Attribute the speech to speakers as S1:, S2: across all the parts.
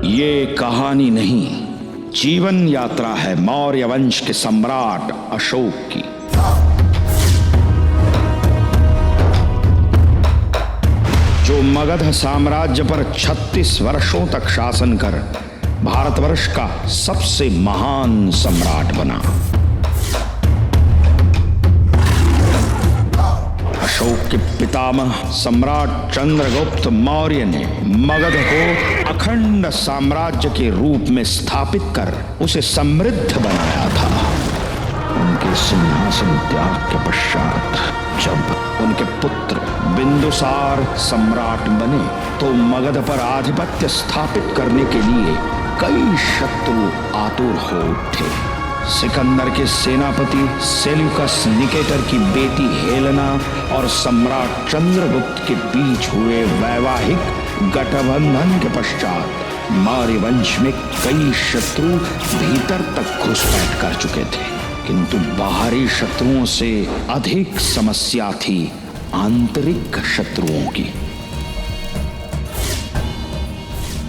S1: ये कहानी नहीं, जीवन यात्रा है मौर्य वंश के सम्राट अशोक की। जो मगध साम्राज्य पर 36 वर्षों तक शासन कर भारतवर्ष का सबसे महान सम्राट बना। अशोक के पितामह सम्राट चंद्रगुप्त मौर्य ने मगध को अखंड साम्राज्य के रूप में स्थापित कर उसे समृद्ध बनाया था। उनके सिंहासन त्याग के पश्चात जब उनके पुत्र बिंदुसार सम्राट बने तो मगध पर आधिपत्य स्थापित करने के लिए कई शत्रु आतुर हो उठे। सिकंदर के सेनापति सेल्यूकस निकेटर की बेटी हेलेना और सम्राट चंद्रगुप्त के बीच हुए वैवाहिक गठबंधन के पश्चात मौर्य वंश में कई शत्रु भीतर तक घुसपैठ कर चुके थे, किंतु बाहरी शत्रुओं से अधिक समस्या थी आंतरिक शत्रुओं की।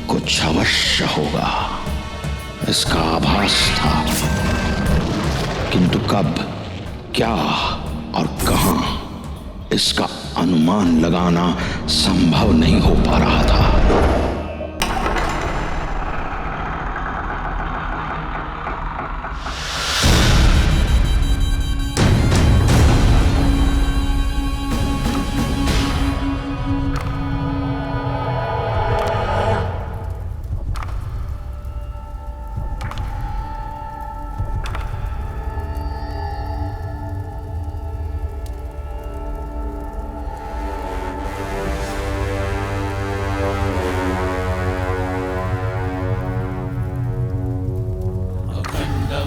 S1: कुछ अवश्य होगा, इसका आभास था, किंतु कब, क्या और कहां, इसका अनुमान लगाना संभव नहीं हो पा रहा था।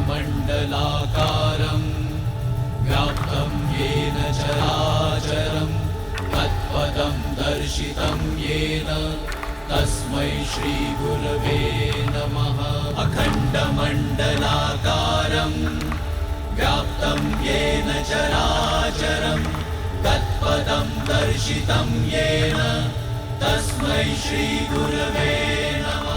S2: मंडलाकारं व्याप्तं येन चराचरं तत्पदं दर्शितं येन तस्मै श्रीगुरवे नमः। अखण्डमण्डलाकारं व्याप्तं येन चराचरं तत्पदं दर्शितं येन तस्मै श्रीगुरवे नमः।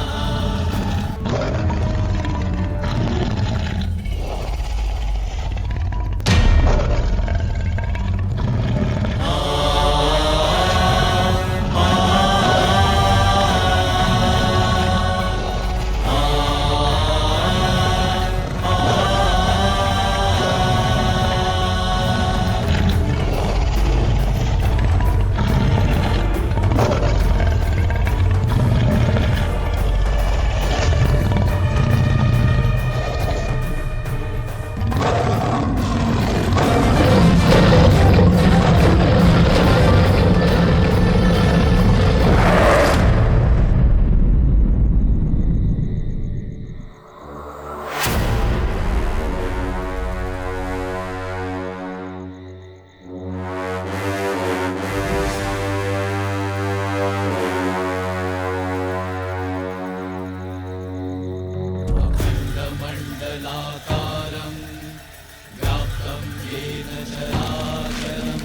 S2: मंडलाकारं व्याप्तं येन चराचरं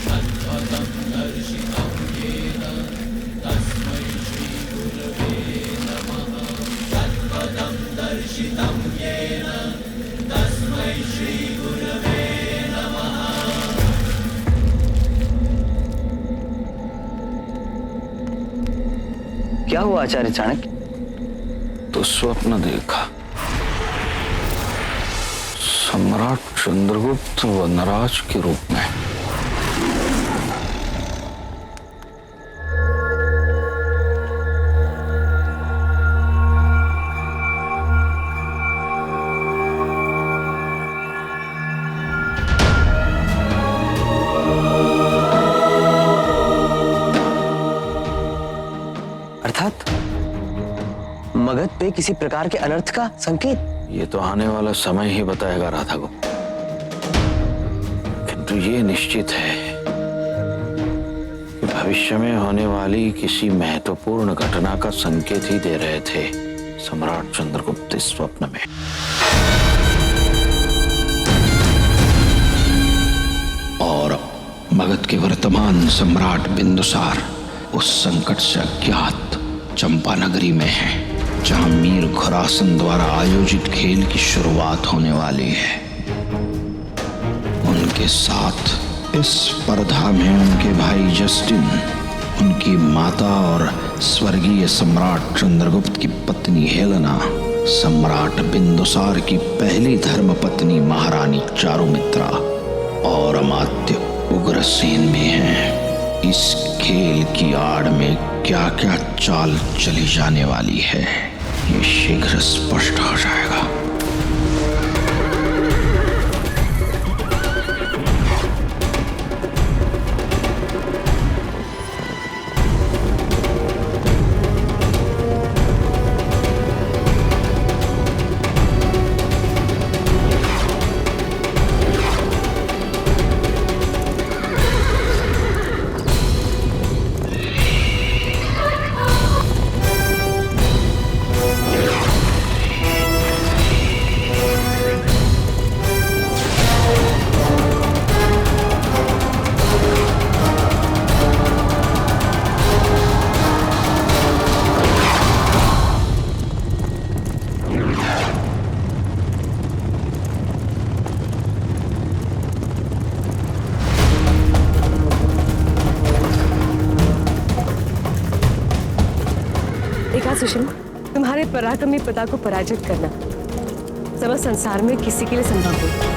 S2: तत्पदं दर्शितं येन तस्मै श्रीगुरवे नमः। तत्पदं दर्शितं येन तस्मै श्रीगुरवे नमः।
S3: क्या हुआ आचार्य चाणक्य?
S1: तो स्वप्न देखा, सम्राट चंद्रगुप्त वनराज के रूप में।
S3: अर्थात मगध पे किसी प्रकार के अनर्थ का संकेत?
S1: ये तो आने वाला समय ही बताएगा राधा को, किंतु ये निश्चित है कि भविष्य में होने वाली किसी महत्वपूर्ण घटना का संकेत ही दे रहे थे सम्राट चंद्रगुप्त इस स्वप्न में। और मगध के वर्तमान सम्राट बिंदुसार उस संकट से अज्ञात चंपा नगरी में है। जहां मीर खुरासन द्वारा आयोजित खेल की शुरुआत होने वाली है। उनके साथ इस स्पर्धा में उनके भाई जस्टिन, उनकी माता और स्वर्गीय सम्राट चंद्रगुप्त की पत्नी हेलेना, सम्राट बिंदुसार की पहली धर्मपत्नी महारानी चारुमित्रा और अमात्य उग्रसेन भी हैं। इस खेल की आड़ में क्या क्या चाल चली जाने वाली है, ये शीघ्र स्पष्ट हो जाएगा।
S4: सुषमा, तुम्हारे पराक्रमी पिता को पराजित करना समस्त संसार में किसी के लिए संभव नहीं।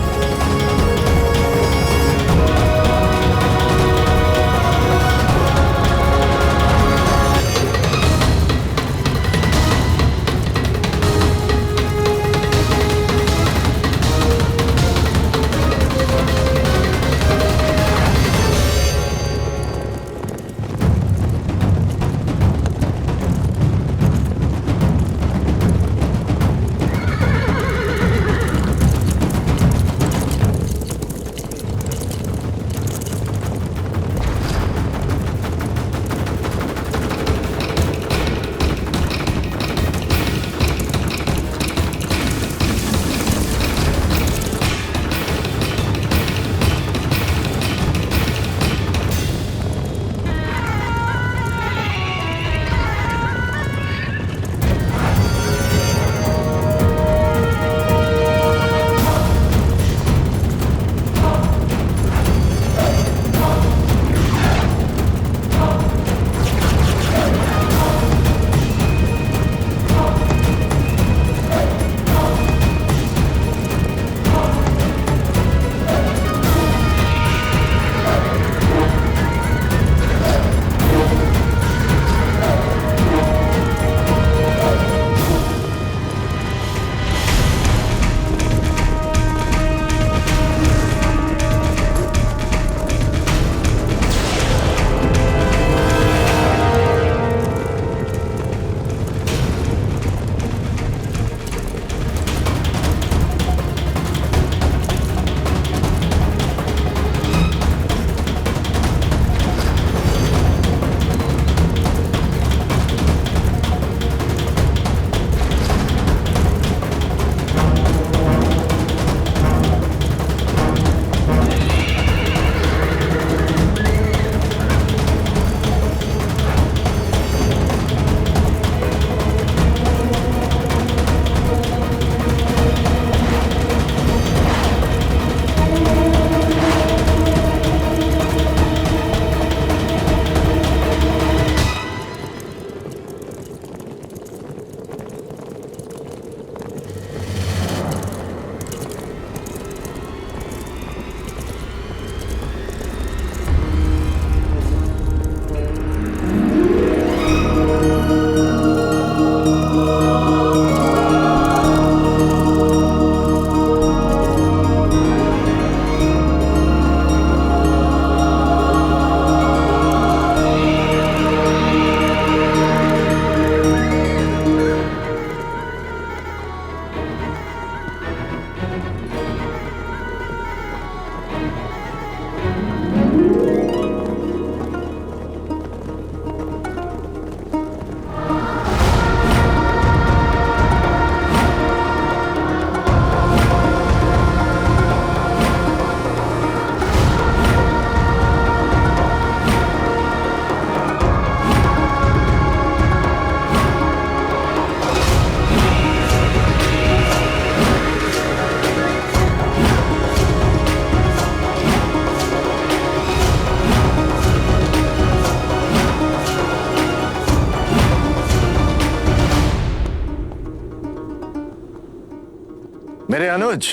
S5: मेरे अनुज,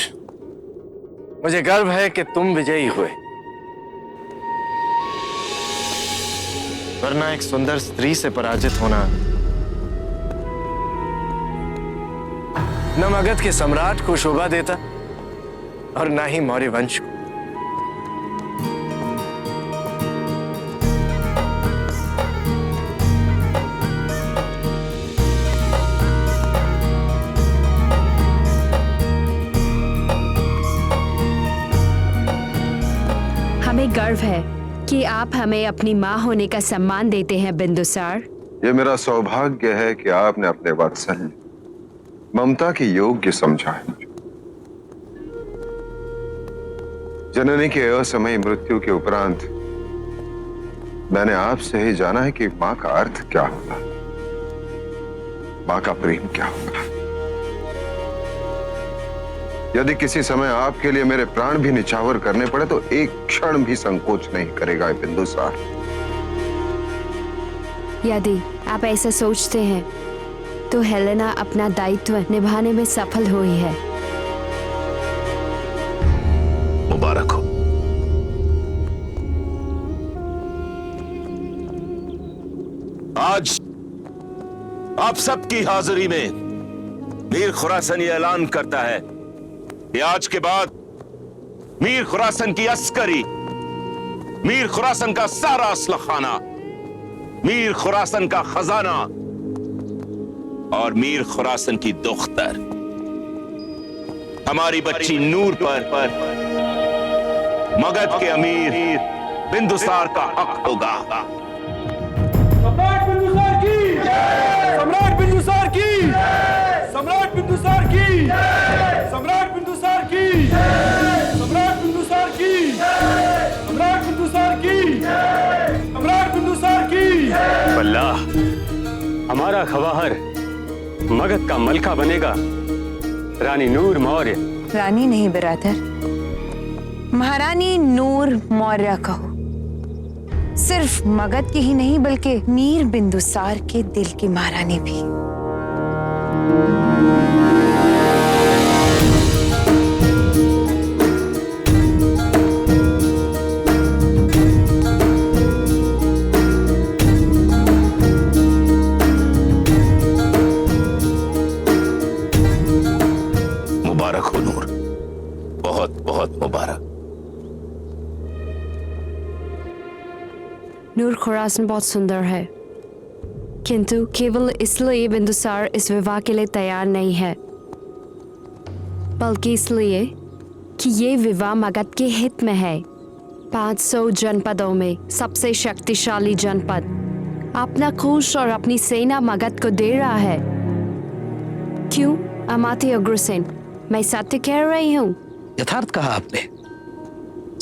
S5: मुझे गर्व है कि तुम विजयी हुए, वरना एक सुंदर स्त्री से पराजित होना न मगध के सम्राट को शोभा देता और न ही मौर्य वंश को।
S6: हमें गर्व है कि आप हमें अपनी माँ होने का सम्मान देते हैं बिंदुसार।
S7: ये मेरा सौभाग्य है कि आपने अपने वात्सल्य ममता के योग्य समझा है मुझे। जननी के असमयी मृत्यु के उपरांत मैंने आपसे ही जाना है कि मां का अर्थ क्या होता है, मां का प्रेम क्या होता है। यदि किसी समय आपके लिए मेरे प्राण भी निछावर करने पड़े तो एक क्षण भी संकोच नहीं करेगा बिंदुसार।
S6: यदि आप ऐसा सोचते हैं तो हेलेना अपना दायित्व निभाने में सफल हुई है।
S8: मुबारक हो। आज आप सबकी हाजिरी में मीर खुरासन ये ऐलान करता है कि आज के बाद मीर खुरासन की अस्करी, मीर खुरासन का सारा असलखाना, मीर खुरासन का खजाना और मीर खुरासन की दुख्तर हमारी बच्ची नूर पर मगध के अमीर बिंदुसार का हक होगा।
S2: सम्राट बिंदुसार की जय! सम्राट बिंदुसार की जय! सम्राट बिंदुसार की जय! सम्राट बिंदुसार की जय! सम्राट बिंदुसार की जय! सम्राट बिंदुसार की जय! सम्राट बिंदुसार की जय!
S9: बल्ला, हमारा खवाहर मगध का मलका बनेगा। रानी नूर मौर्य।
S10: रानी नहीं बिरादर, महारानी नूर मौर्य कहो। सिर्फ मगध की ही नहीं बल्कि मीर बिंदुसार के दिल की महारानी भी।
S8: मुबारक हो नूर, बहुत बहुत मुबारक।
S6: नूर खुरासन बहुत सुंदर है, किंतु केवल इसलिए बिंदुसार इस विवाह के लिए तैयार नहीं है, बल्कि इसलिए कि ये विवाह मगध के हित में है। 500 जनपदों में सबसे शक्तिशाली जनपद अपना कोष और अपनी सेना मगध को दे रहा है। क्यों अमात्य अग्रसेन, मैं सत्य कह रही हूँ?
S11: यथार्थ कहा आपने।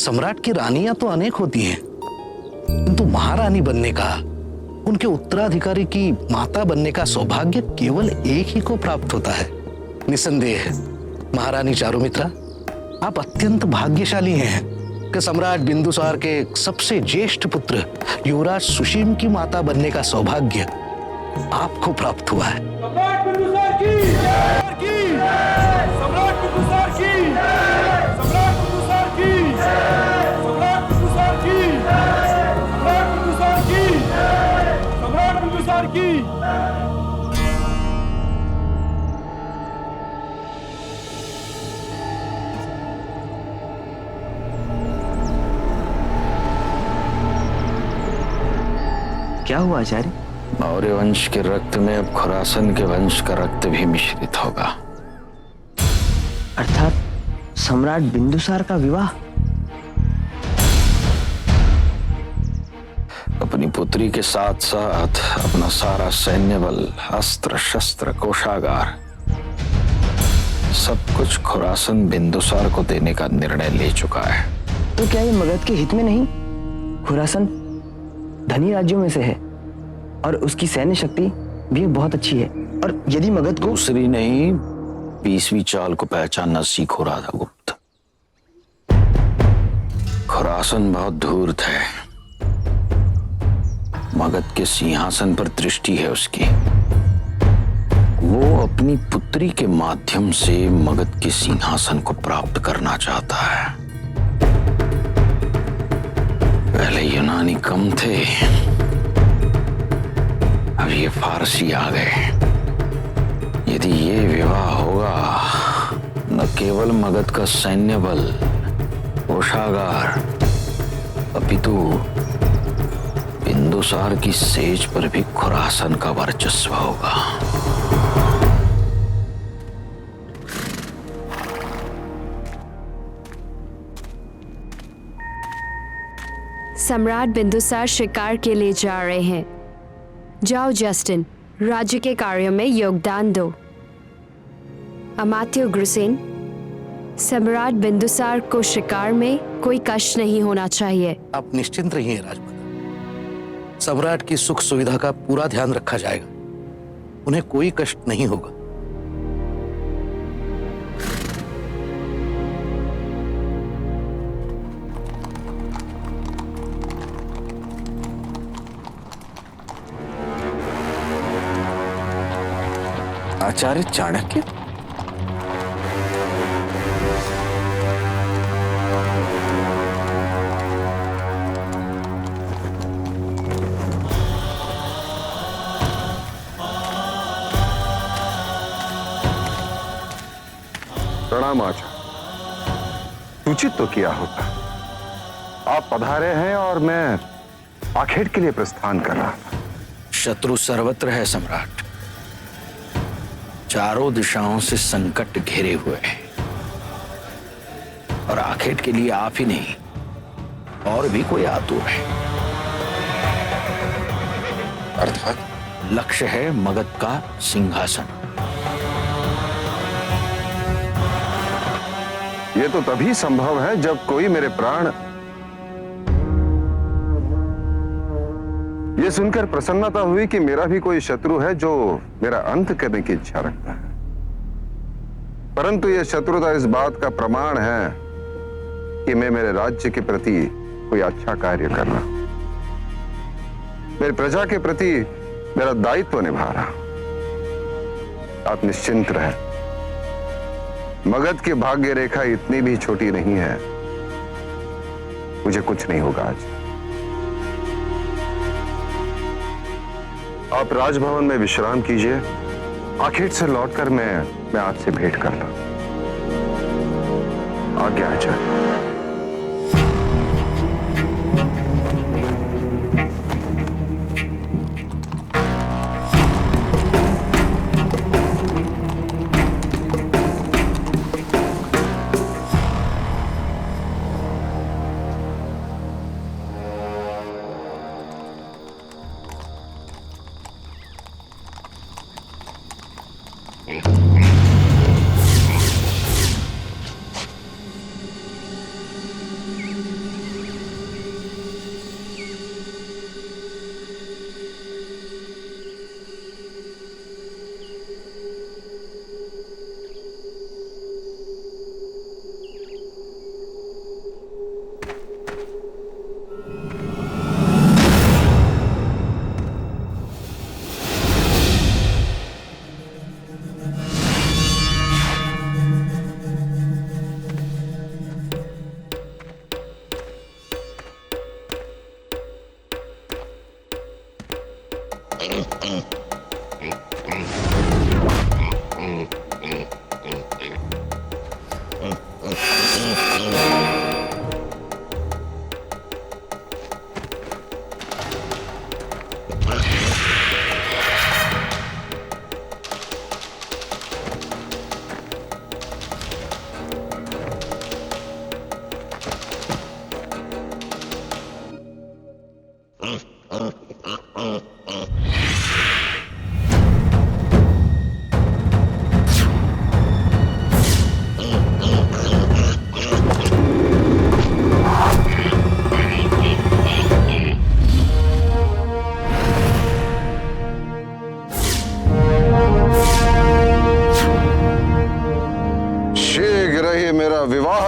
S11: सम्राट की रानियां तो अनेक होती हैं, किंतु महारानी बनने का, उनके उत्तराधिकारी की माता बनने का सौभाग्य केवल एक ही को प्राप्त होता है। निसंदेह महारानी चारुमित्रा, आप अत्यंत भाग्यशाली हैं कि सम्राट बिंदुसार के सबसे ज्येष्ठ पुत्र युवराज सुशीम की माता बनने का सौभाग्य आपको प्राप्त हुआ है।
S2: सम्राट बिंदुसार की जय! सम्राट बिंदुसार की जय! सम्राट बिंदुसार की जय! सम्राट बिंदुसार की जय! सम्राट बिंदुसार की जय! सम्राट बिंदुसार की
S3: क्या हुआ आचार्य?
S1: मौर्य वंश के रक्त में अब खुरासन के वंश का रक्त भी मिश्रित होगा।
S3: अर्थात सम्राट बिंदुसार का विवाह?
S1: अपनी पुत्री के साथ साथ अपना सारा सैन्य बल, अस्त्र शस्त्र, कोषागार, सब कुछ खुरासन बिंदुसार को देने का निर्णय ले चुका है।
S3: तो क्या ये मगध के हित में नहीं? खुरासन धनी राज्यों में से है और उसकी सैन्य शक्ति भी बहुत अच्छी है, और यदि मगध को
S1: दूसरी नहीं 20वीं चाल को पहचानना सीखो राधा गुप्त। खुरासन बहुत धूर्त है, मगध के सिंहासन पर दृष्टि है उसकी। वो अपनी पुत्री के माध्यम से मगध के सिंहासन को प्राप्त करना चाहता है। पहले यूनानी कम थे, अब ये फारसी आ गए। यदि ये विवाह होगा, न केवल मगध का सैन्य बल, कोषागार, अपितु बिंदुसार की सेज पर भी खुरासन का वर्चस्व होगा।
S6: सम्राट बिंदुसार शिकार के लिए जा रहे हैं। जाओ जस्टिन, राज्य के कार्यों में योगदान दो। अमात्य उग्रसेन, सम्राट बिंदुसार को शिकार में कोई कष्ट नहीं होना चाहिए।
S11: आप निश्चिंत रहिए राजमाता, सम्राट की सुख सुविधा का पूरा ध्यान रखा जाएगा। उन्हें कोई कष्ट नहीं होगा।
S5: आचार्य चाणक्य?
S7: प्रणाम आचार्य। सूचित तो किया होता। आप पधारे हैं और मैं आखेट के लिए प्रस्थान कर रहा था।
S1: शत्रु सर्वत्र है सम्राट। चारों दिशाओं से संकट घेरे हुए हैं, और आखेट के लिए आप ही नहीं, और भी कोई आतुर है।
S7: अर्थात
S1: लक्ष्य है मगध का सिंहासन।
S7: ये तो तभी संभव है जब कोई मेरे प्राण। ये सुनकर प्रसन्नता हुई कि मेरा भी कोई शत्रु है जो मेरा अंत करने की इच्छा रखता है। परंतु यह शत्रुता इस बात का प्रमाण है कि मैं मेरे राज्य के प्रति कोई अच्छा कार्य कर रहा हूं, मेरी प्रजा के प्रति मेरा दायित्व निभा रहा हूं। आप निश्चिंत रहें, मगध की भाग्य रेखा इतनी भी छोटी नहीं है। मुझे कुछ नहीं होगा आज। आप राजभवन में विश्राम कीजिए। आखेट से लौटकर मैं आपसे भेंट करता हूं। आज्ञा आचार्य।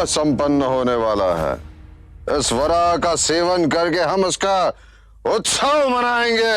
S7: संपन्न होने वाला है। इस वरा का सेवन करके हम उसका उत्सव मनाएंगे।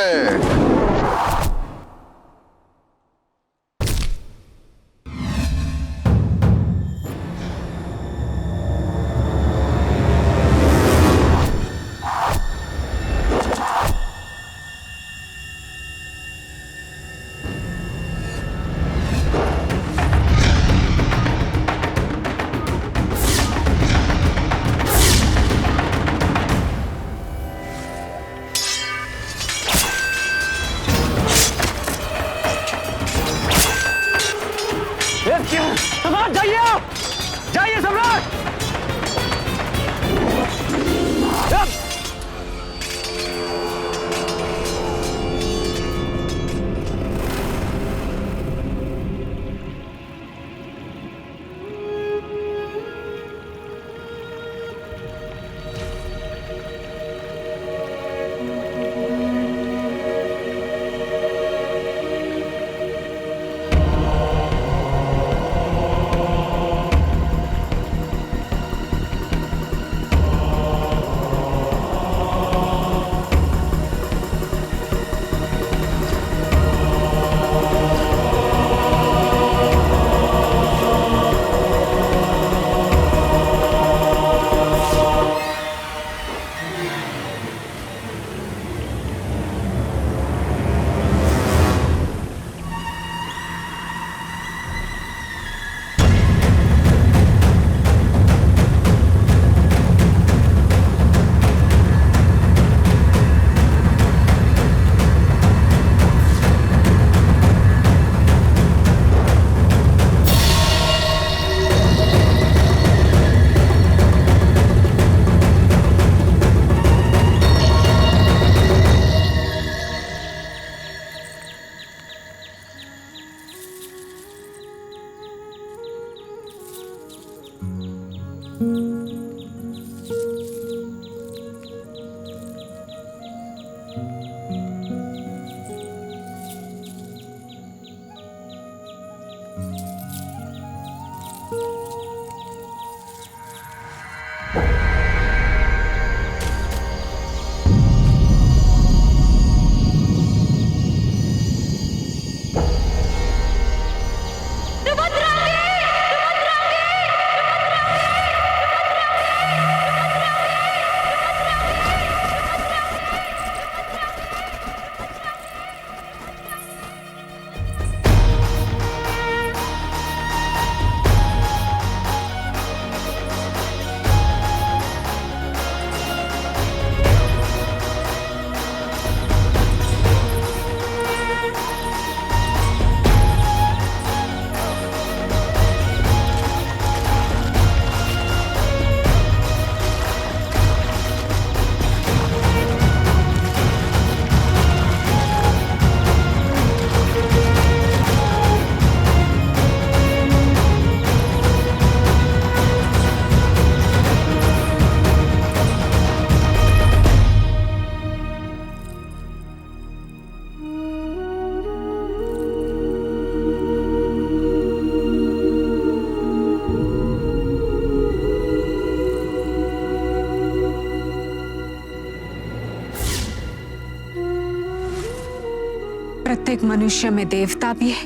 S10: प्रत्येक मनुष्य में देवता भी है,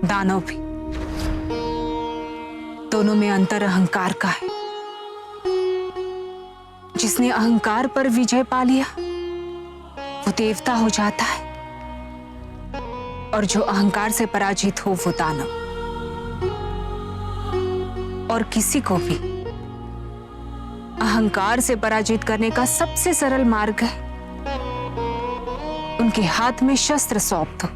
S10: दानव भी। दोनों में अंतर अहंकार का है। जिसने अहंकार पर विजय पा लिया वो देवता हो जाता है, और जो अहंकार से पराजित हो वो दानव। और किसी को भी अहंकार से पराजित करने का सबसे सरल मार्ग है उनके हाथ में शस्त्र सौंप दो।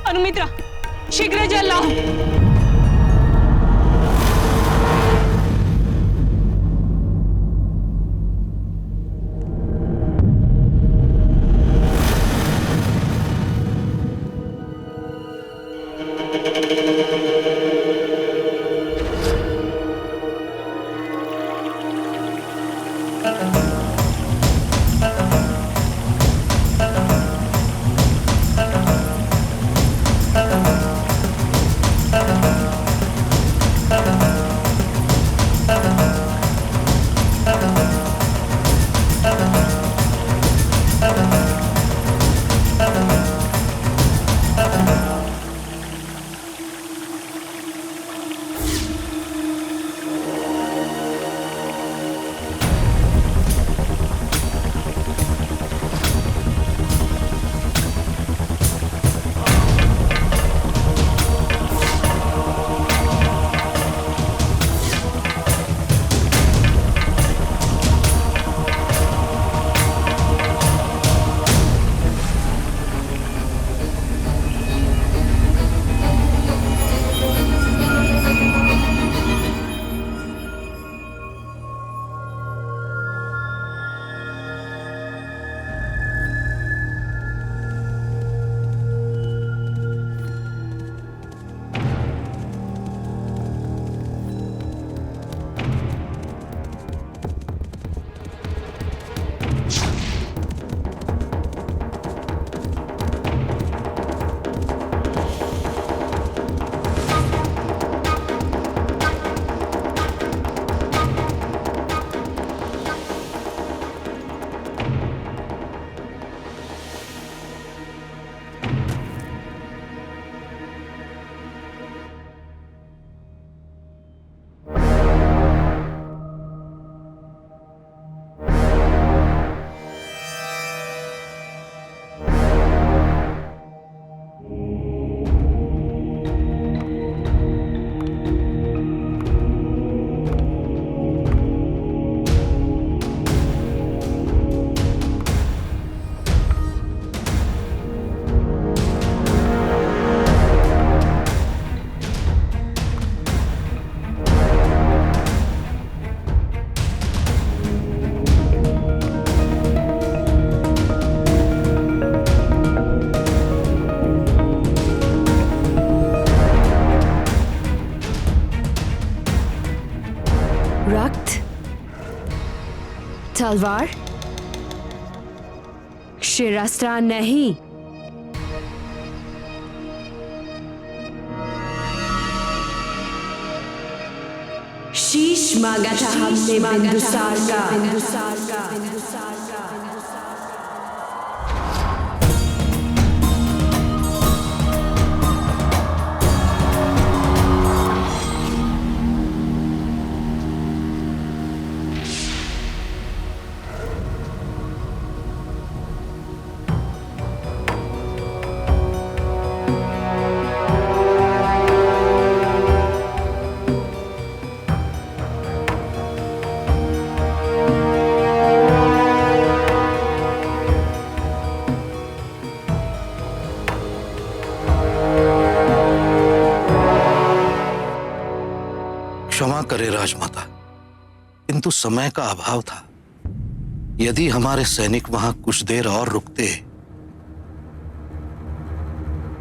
S4: अनुमित्रा, शीघ्र जल लाओ।
S6: रक्त, तलवार, शिरस्त्र नहीं। शीश मांगा था हमने बिंदुसार का।
S11: क्षमा करे राजमाता, किंतु समय का अभाव था। यदि हमारे सैनिक वहां कुछ देर और रुकते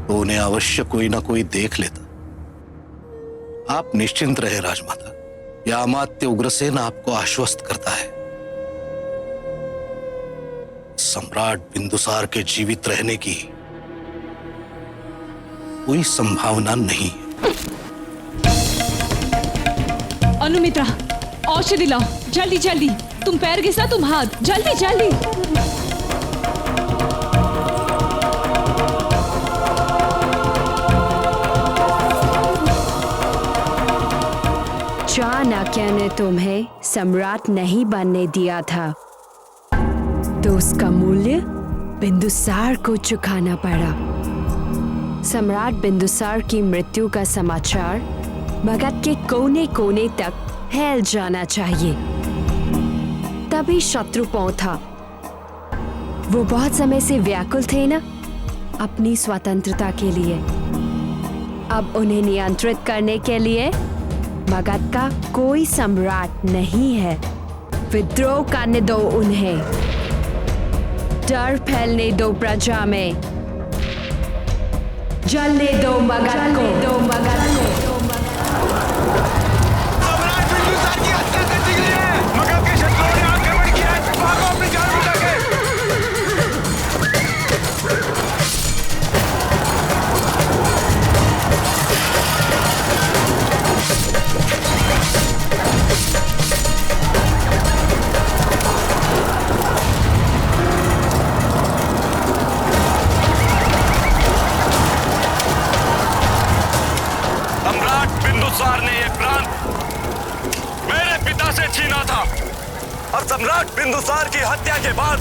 S11: तो उन्हें अवश्य कोई ना कोई देख लेता। आप निश्चिंत रहे राजमाता, यह अमात्य उग्रसेन आपको आश्वस्त करता है। सम्राट बिंदुसार के जीवित रहने की कोई संभावना नहीं।
S12: अनुमित्रा, औषधि लाओ, जल्दी जल्दी। तुम पैर घिसा, तुम हाथ, जल्दी जल्दी।
S6: चाणक्य ने तुम्हें सम्राट नहीं बनने दिया था, तो उसका मूल्य बिंदुसार को चुकाना पड़ा। सम्राट बिंदुसार की मृत्यु का समाचार मगध के कोने कोने तक फैल जाना चाहिए, तभी शत्रु पहुंचा। वो बहुत समय से व्याकुल थे ना अपनी स्वतंत्रता के लिए। अब उन्हें नियंत्रित करने के लिए मगध का कोई सम्राट नहीं है। विद्रोह करने दो उन्हें, डर फैलने दो प्रजा में, जलने दो मगध को,
S2: सम्राट बिंदुसार की हत्या कर दी गई है। मगध के शत्रुओं ने आक्रमण किया है। भागो अपनी जान बचा के।
S8: सम्राट बिंदुसार ने यह प्रांत मेरे पिता से छीना था, और सम्राट बिंदुसार की हत्या के बाद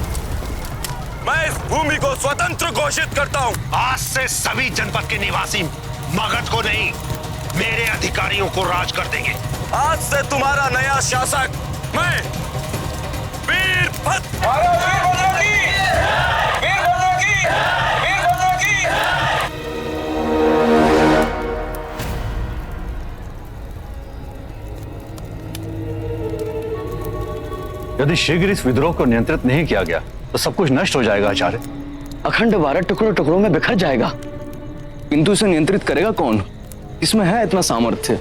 S8: मैं इस भूमि को स्वतंत्र घोषित करता हूं।
S1: आज से सभी जनपद के निवासी मगध को नहीं, मेरे अधिकारियों को राज कर देंगे।
S8: आज से तुम्हारा नया शासक मैं वीरभद्र।
S9: यदि शीघ्र इस विद्रोह को नियंत्रित नहीं किया गया तो सब कुछ नष्ट हो जाएगा आचार्य।
S3: अखंड भारत टुकड़ों टुकड़ों में बिखर जाएगा, किंतु इसे नियंत्रित करेगा कौन? इसमें है इतना सामर्थ्य?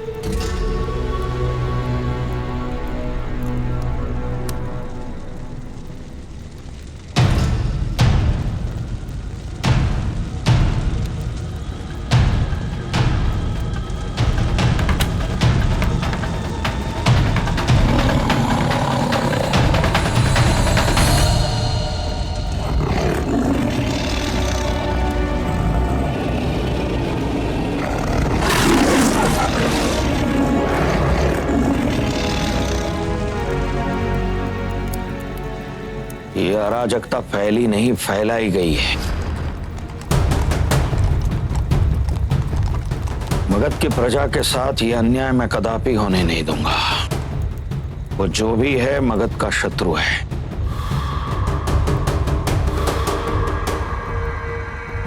S1: ये अराजकता फैली नहीं, फैलाई गई है। मगध की प्रजा के साथ ये अन्याय मैं कदापि होने नहीं दूंगा। वो जो भी है मगध का शत्रु है।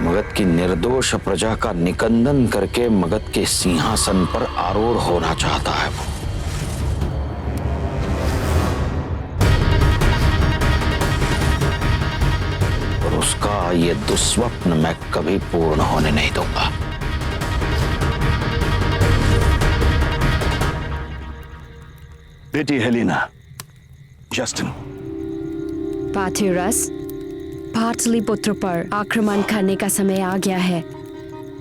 S1: मगध की निर्दोष प्रजा का निकंदन करके मगध के सिंहासन पर आरूढ़ होना चाहता है वो। उसका ये दुस्वप्न मैं कभी पूर्ण होने नहीं दूंगा।
S9: बेटी हेलेना, जस्टिन।
S6: पार्थिरस, पाटलिपुत्र पर आक्रमण करने का समय आ गया है।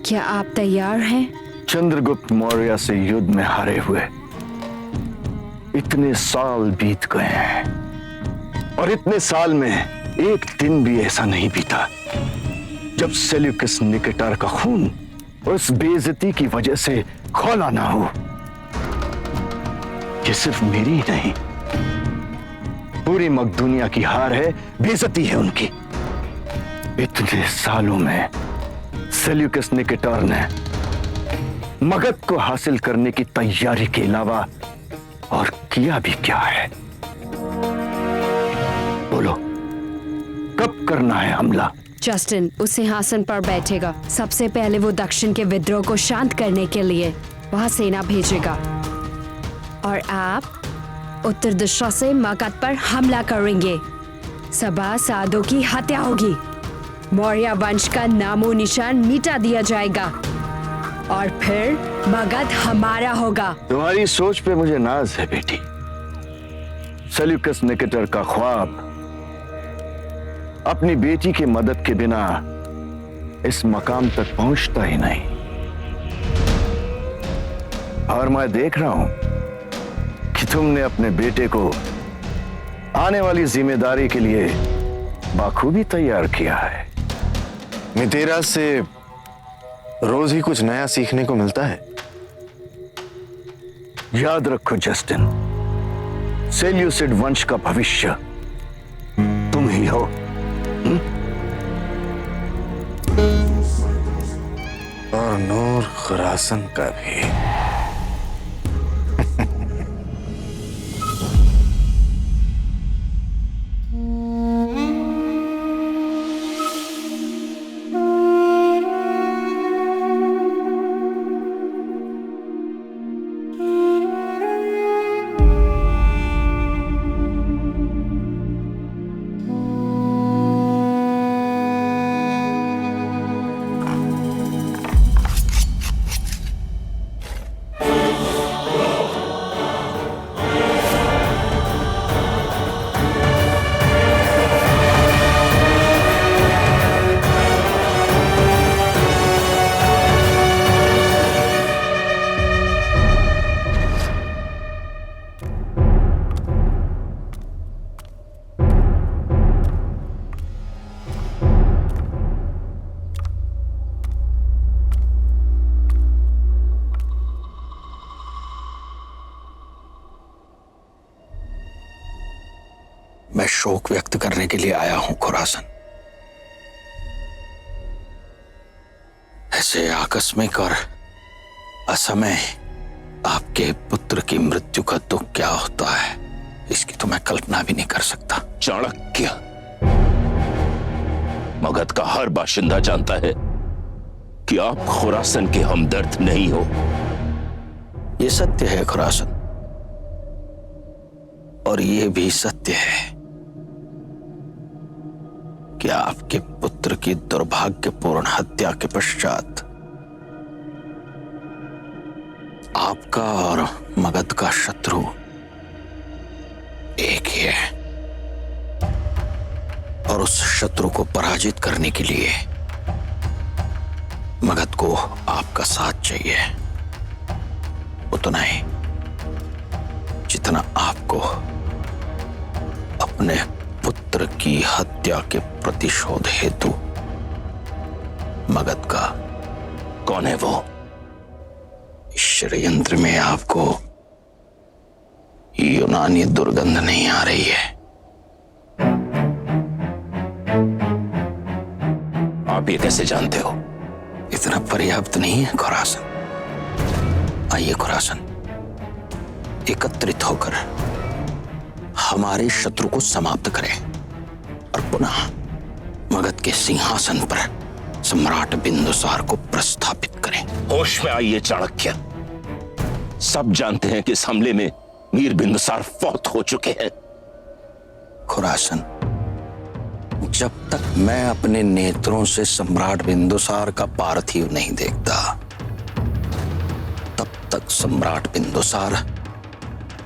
S6: क्या आप तैयार हैं?
S9: चंद्रगुप्त मौर्य से युद्ध में हारे हुए इतने साल बीत गए हैं, और इतने साल में एक दिन भी ऐसा नहीं बीता जब सेल्यूकस निकेटर का खून उस बेइज्जती की वजह से खौला ना हो। ये सिर्फ मेरी ही नहीं, पूरी मकदूनिया की हार है, बेइज्जती है उनकी। इतने सालों में सेल्यूकस निकेटर ने मगध को हासिल करने की तैयारी के अलावा और किया भी क्या है? बोलो, कब करना है हमला?
S6: जस्टिन उस सिंहासन पर बैठेगा। सबसे पहले वो दक्षिण के विद्रोह को शांत करने के लिए वहां सेना भेजेगा, और आप उत्तर दिशा से मगध पर हमला करेंगे। सभासदों की हत्या होगी, मौर्य वंश का नामो निशान मिटा दिया जाएगा, और फिर मगध हमारा होगा।
S9: तुम्हारी सोच पे मुझे नाज है बेटी। सेल्यूकस निकेटर का ख्वाब अपनी बेटी की मदद के बिना इस मकाम तक पहुंचता ही नहीं। और मैं देख रहा हूं कि तुमने अपने बेटे को आने वाली जिम्मेदारी के लिए बाखूबी तैयार किया है।
S5: मितेरा से रोज ही कुछ नया सीखने को मिलता है।
S9: याद रखो जस्टिन, सेल्यूसिड वंश का भविष्य तुम ही हो।
S5: और नूर खुरासन का भी।
S11: मैं शोक व्यक्त करने के लिए आया हूं खुरासन। ऐसे आकस्मिक और असमय आपके पुत्र की मृत्यु का दुख क्या होता है, इसकी तो मैं कल्पना भी नहीं कर सकता।
S8: चाणक्य, मगध का हर बाशिंदा जानता है कि आप खुरासन के हमदर्द नहीं हो।
S11: यह सत्य है खुरासन, और यह भी सत्य है कि आपके पुत्र की दुर्भाग्यपूर्ण हत्या के पश्चात आपका और मगध का शत्रु एक ही है, और उस शत्रु को पराजित करने के लिए मगध को आपका साथ चाहिए। उतना ही जितना आपको अपने पुत्र की हत्या के प्रतिशोध हेतु मगध का।
S8: कौन है वो?
S11: षड्यंत्र में आपको यूनानी दुर्गंध नहीं आ रही है?
S8: आप ये कैसे जानते हो?
S11: इतना पर्याप्त नहीं है खुरासन। आइए खुरासन, एकत्रित होकर हमारे शत्रु को समाप्त करें और पुनः मगध के सिंहासन पर सम्राट बिंदुसार को प्रस्थापित करें।
S8: होश में आइए चाणक्य। सब जानते हैं कि इस हमले में मीर बिंदुसार फौत हो चुके हैं।
S11: खुरासन, जब तक मैं अपने नेत्रों से सम्राट बिंदुसार का पार्थिव नहीं देखता, तब तक सम्राट बिंदुसार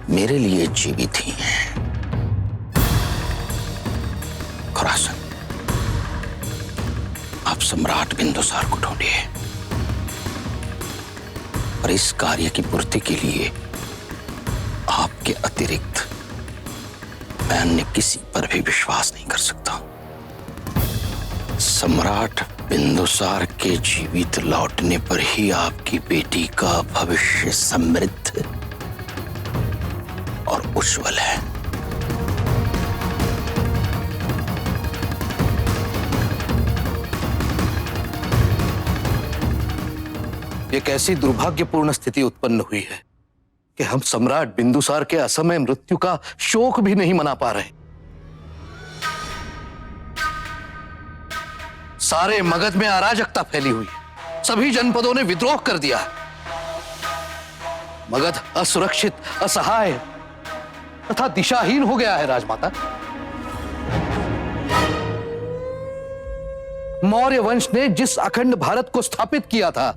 S11: मेरे लिए जीवित ही हैं। खुरासन, आप सम्राट बिंदुसार को ढूंढिए और इस कार्य की पूर्ति के लिए आपके अतिरिक्त मैं अन्य किसी पर भी विश्वास नहीं कर सकता। सम्राट बिंदुसार के जीवित लौटने पर ही आपकी बेटी का भविष्य समृद्ध और उज्जवल है। एक ऐसी दुर्भाग्यपूर्ण स्थिति उत्पन्न हुई है कि हम सम्राट बिंदुसार के असमय मृत्यु का शोक भी नहीं मना पा रहे। सारे मगध में अराजकता फैली हुई है। सभी जनपदों ने विद्रोह कर दिया है। मगध असुरक्षित, असहाय तथा दिशाहीन हो गया है। राजमाता, मौर्य वंश ने जिस अखंड भारत को स्थापित किया था,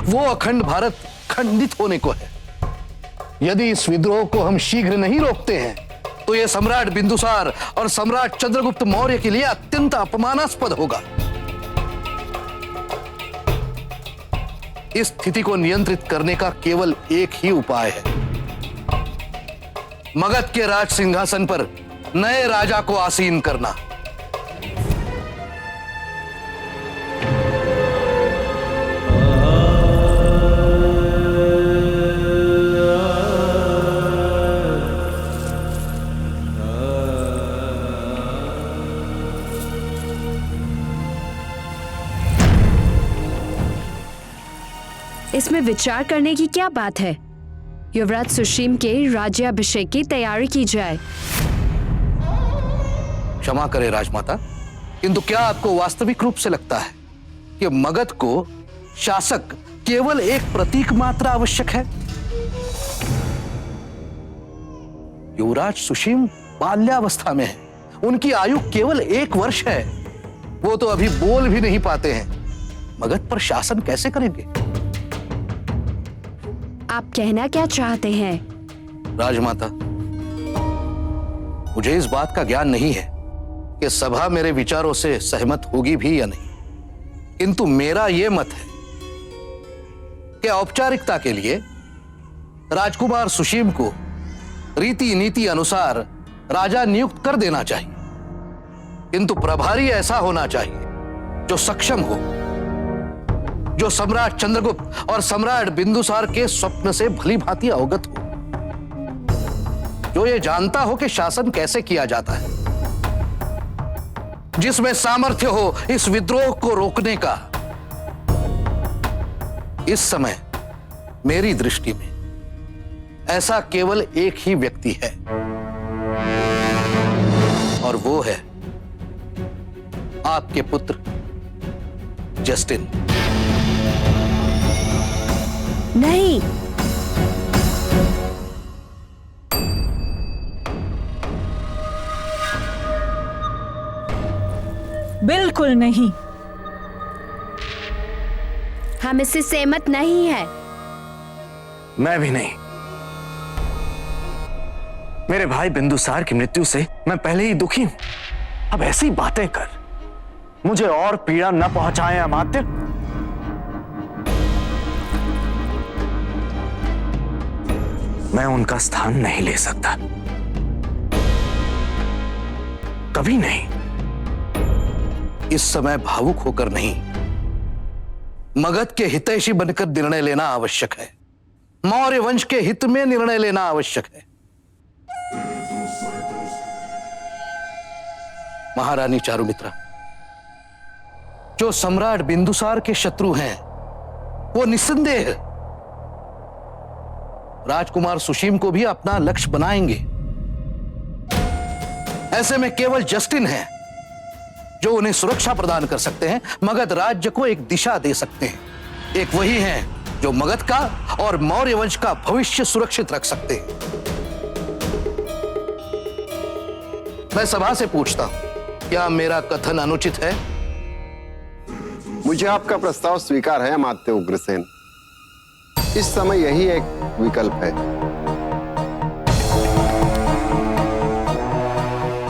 S11: वो अखंड भारत खंडित होने को है। यदि इस विद्रोह को हम शीघ्र नहीं रोकते हैं तो यह सम्राट बिंदुसार और सम्राट चंद्रगुप्त मौर्य के लिए अत्यंत अपमानास्पद होगा। इस स्थिति को नियंत्रित करने का केवल एक ही उपाय है, मगध के राज सिंहासन पर नए राजा को आसीन करना।
S6: इसमें विचार करने की क्या बात है? युवराज सुशीम के राज्याभिषेक की तैयारी की जाए।
S11: क्षमा करें राजमाता, किंतु क्या आपको वास्तविक रूप से लगता है कि मगध को शासक केवल एक प्रतीक मात्र आवश्यक है? युवराज सुशीम बाल्यावस्था में है, उनकी आयु केवल 1 वर्ष है, वो तो अभी बोल भी नहीं पाते हैं। मगध पर शासन कैसे करेंगे?
S6: आप कहना क्या चाहते हैं?
S11: राजमाता, मुझे इस बात का ज्ञान नहीं है कि सभा मेरे विचारों से सहमत होगी भी या नहीं, किंतु मेरा यह मत है कि औपचारिकता के लिए राजकुमार सुशीम को रीति नीति अनुसार राजा नियुक्त कर देना चाहिए, किंतु प्रभारी ऐसा होना चाहिए जो सक्षम हो, जो सम्राट चंद्रगुप्त और सम्राट बिंदुसार के स्वप्न से भली भांति अवगत हो, जो ये जानता हो कि शासन कैसे किया जाता है, जिसमें सामर्थ्य हो इस विद्रोह को रोकने का। इस समय मेरी दृष्टि में ऐसा केवल एक ही व्यक्ति है, और वो है आपके पुत्र जस्टिन।
S6: नहीं,
S12: बिल्कुल नहीं।
S6: हम इससे सहमत नहीं है।
S5: मैं भी नहीं। मेरे भाई बिंदुसार की मृत्यु से मैं पहले ही दुखी हूं, अब ऐसी बातें कर मुझे और पीड़ा न पहुंचाए अमात्य। मैं उनका स्थान नहीं ले सकता, कभी नहीं।
S11: इस समय भावुक होकर नहीं, मगध के हितैषी बनकर निर्णय लेना आवश्यक है। मौर्य वंश के हित में निर्णय लेना आवश्यक है। महारानी चारुमित्रा, जो सम्राट बिंदुसार के शत्रु हैं, वो निस्संदेह राजकुमार सुशीम को भी अपना लक्ष्य बनाएंगे। ऐसे में केवल जस्टिन है जो उन्हें सुरक्षा प्रदान कर सकते हैं, मगध राज्य को एक दिशा दे सकते हैं। एक वही हैं जो मगध का और मौर्य वंश का भविष्य सुरक्षित रख सकते हैं। मैं सभा से पूछता हूं, क्या मेरा कथन अनुचित है?
S7: मुझे आपका प्रस्ताव स्वीकार है अमात्य उग्रसेन। इस समय यही एक विकल्प है।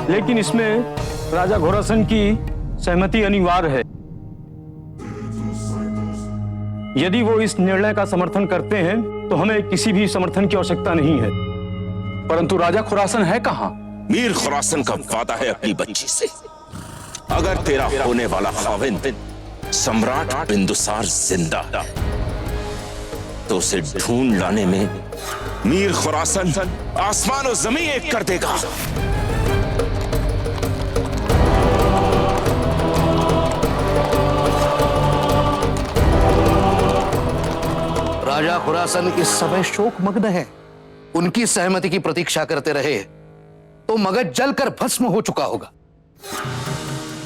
S2: लेकिन इसमें राजा घोरासन की सहमति अनिवार्य है। यदि वो इस निर्णय का समर्थन करते हैं तो हमें किसी भी समर्थन की आवश्यकता नहीं है।
S1: परंतु राजा खुरासन है कहां?
S8: मीर खुरासन का वादा है अपनी बच्ची से, अगर तेरा होने वाला खाविंद सम्राट बिंदुसार जिंदा है तो उसे ढूंढ लाने में मीर खुरासन आसमान और जमीन एक कर देगा।
S11: राजा खुरासन इस समय शोकमग्न है। उनकी सहमति की प्रतीक्षा करते रहे तो मगध जलकर भस्म हो चुका होगा।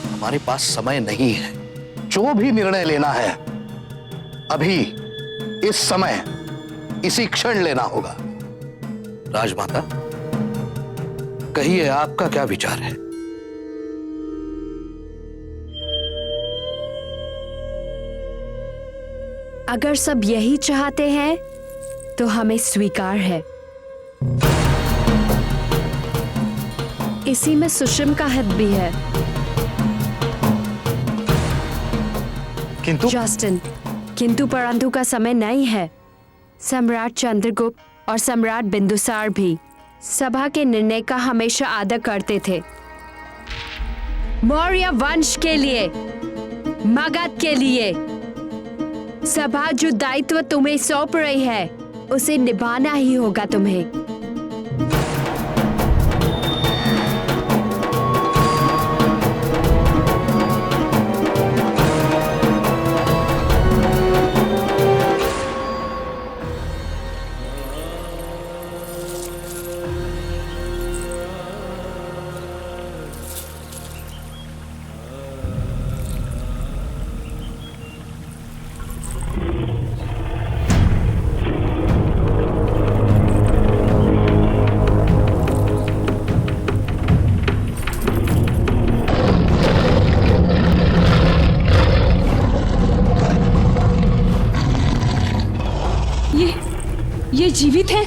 S11: हमारे पास समय नहीं है। जो भी निर्णय लेना है अभी, इस समय, इसी क्षण लेना होगा। राजमाता, कहिए आपका क्या विचार है?
S6: अगर सब यही चाहते हैं तो हमें स्वीकार है। इसी में सुषम का हित भी है।
S5: किंतु
S6: जस्टिन, किंतु परंतु का समय नहीं है। सम्राट चंद्रगुप्त और सम्राट बिंदुसार भी सभा के निर्णय का हमेशा आदर करते थे। मौर्य वंश के लिए, मगध के लिए सभा जो दायित्व तुम्हें सौंप रही है उसे निभाना ही होगा तुम्हें।
S12: ये जीवित है?